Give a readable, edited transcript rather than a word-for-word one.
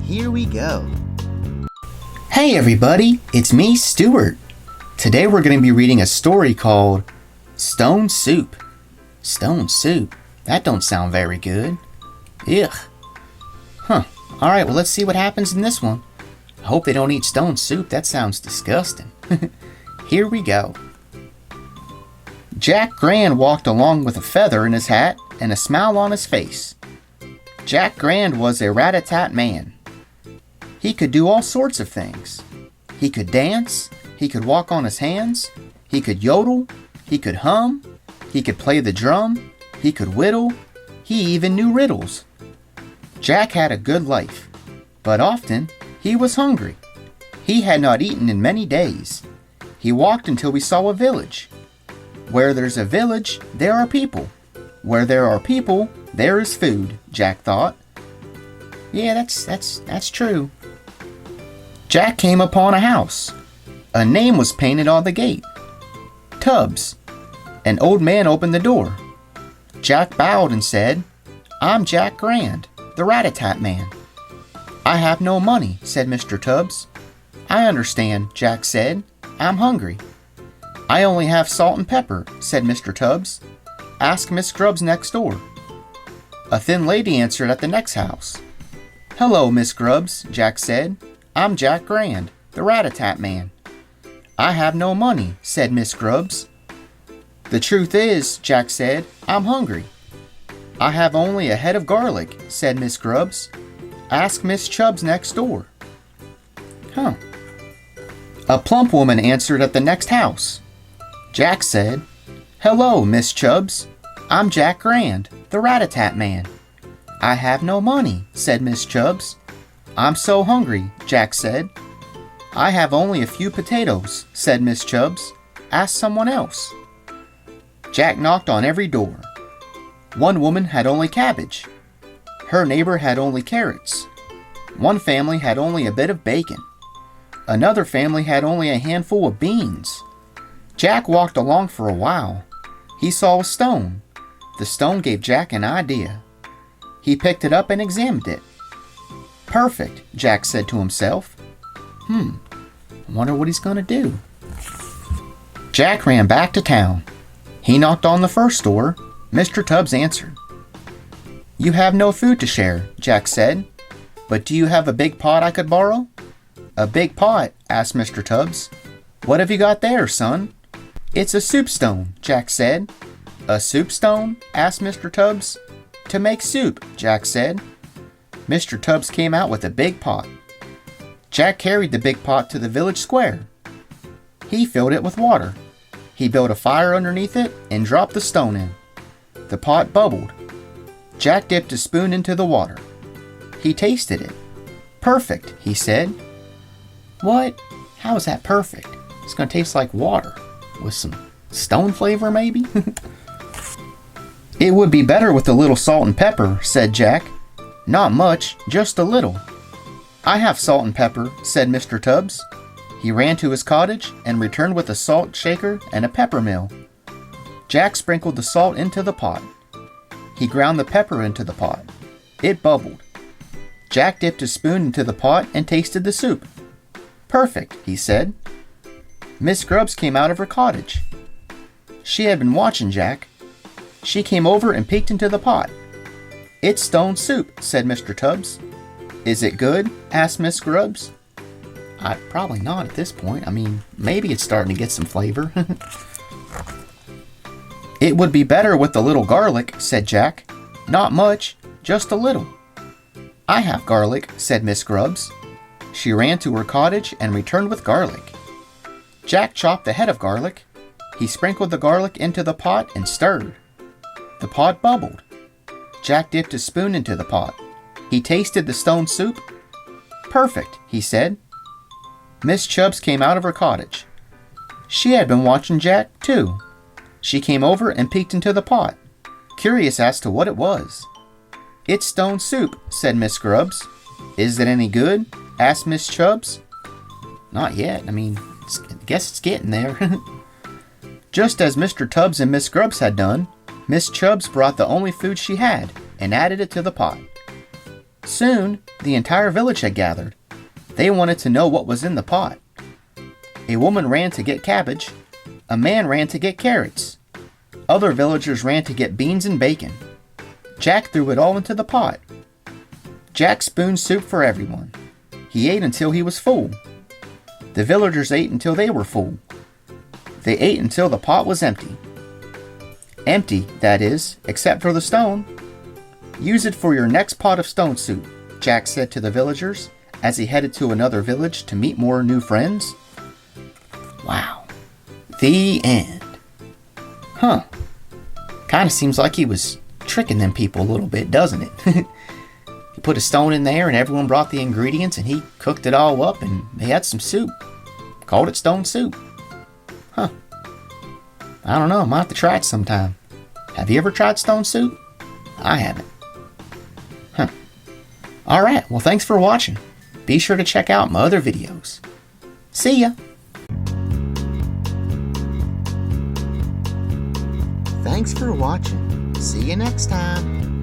Here we go. Hey everybody, it's me, Stuart. Today we're going to be reading a story called Stone Soup. Stone soup? That don't sound very good. Ugh. Alright, well let's see what happens in this one. I hope they don't eat stone soup, that sounds disgusting. Here we go. Jack Grand walked along with a feather in his hat and a smile on his face. Jack Grand was a rat-a-tat man. He could do all sorts of things. He could dance, he could walk on his hands, he could yodel, he could hum, he could play the drum, he could whittle, he even knew riddles. Jack had a good life, but often he was hungry. He had not eaten in many days. He walked until he saw a village. Where there's a village, there are people. Where there are people, there is food, Jack thought. Yeah, that's true. Jack came upon a house. A name was painted on the gate. Tubbs. An old man opened the door. Jack bowed and said, "I'm Jack Grand, the rat-a-tat man." "I have no money," said Mr. Tubbs. "I understand," Jack said. "I'm hungry." "I only have salt and pepper," said Mr. Tubbs. "Ask Miss Grubbs next door." A thin lady answered at the next house. "Hello, Miss Grubbs," Jack said. "I'm Jack Grand, the rat-a-tat man." "I have no money," said Miss Grubbs. "The truth is," Jack said, "I'm hungry." "I have only a head of garlic," said Miss Grubbs. "Ask Miss Chubbs next door." A plump woman answered at the next house. Jack said, "Hello, Miss Chubbs. I'm Jack Grand, the rat-a-tat man." "I have no money," said Miss Chubbs. "I'm so hungry," Jack said. "I have only a few potatoes," said Miss Chubbs. "Ask someone else." Jack knocked on every door. One woman had only cabbage. Her neighbor had only carrots. One family had only a bit of bacon. Another family had only a handful of beans. Jack walked along for a while. He saw a stone. The stone gave Jack an idea. He picked it up and examined it. "Perfect," Jack said to himself. I wonder what he's going to do. Jack ran back to town. He knocked on the first door. Mr. Tubbs answered. "You have no food to share," Jack said. "But do you have a big pot I could borrow?" "A big pot?" asked Mr. Tubbs. "What have you got there, son?" "It's a soup stone," Jack said. "A soup stone?" asked Mr. Tubbs. "To make soup," Jack said. Mr. Tubbs came out with a big pot. Jack carried the big pot to the village square. He filled it with water. He built a fire underneath it and dropped the stone in. The pot bubbled. Jack dipped a spoon into the water. He tasted it. "Perfect," he said. "What? How is that perfect? It's going to taste like water. With some stone flavor, maybe?" "It would be better with a little salt and pepper," said Jack. "Not much, just a little." "I have salt and pepper," said Mr. Tubbs. He ran to his cottage and returned with a salt shaker and a pepper mill. Jack sprinkled the salt into the pot. He ground the pepper into the pot. It bubbled. Jack dipped a spoon into the pot and tasted the soup. "Perfect," he said. Miss Grubbs came out of her cottage. She had been watching Jack. She came over and peeked into the pot. "It's stone soup," said Mr. Tubbs. "Is it good?" asked Miss Grubbs. Probably not at this point. Maybe it's starting to get some flavor. "It would be better with a little garlic," said Jack. "Not much, just a little." "I have garlic," said Miss Grubbs. She ran to her cottage and returned with garlic. Jack chopped the head of garlic. He sprinkled the garlic into the pot and stirred. The pot bubbled. Jack dipped a spoon into the pot. He tasted the stone soup. "Perfect," he said. Miss Chubbs came out of her cottage. She had been watching Jack, too. She came over and peeked into the pot, curious as to what it was. "It's stone soup," said Miss Grubbs. "Is it any good?" asked Miss Chubbs. "Not yet. I guess it's getting there." Just as Mr. Tubbs and Miss Grubbs had done, Miss Chubbs brought the only food she had and added it to the pot. Soon, the entire village had gathered. They wanted to know what was in the pot. A woman ran to get cabbage. A man ran to get carrots. Other villagers ran to get beans and bacon. Jack threw it all into the pot. Jack spooned soup for everyone. He ate until he was full. The villagers ate until they were full. They ate until the pot was empty. Empty, that is, except for the stone. Use it for your next pot of stone soup, Jack said to the villagers as he headed to another village to meet more new friends. Wow. The end. Huh. Kinda seems like he was tricking them people a little bit, doesn't it? He put a stone in there and everyone brought the ingredients and he cooked it all up and they had some soup. Called it stone soup. Huh. I don't know, I might have to try it sometime. Have you ever tried stone soup? I haven't. Huh. Alright, well thanks for watching. Be sure to check out my other videos. See ya! Thanks for watching. See you next time.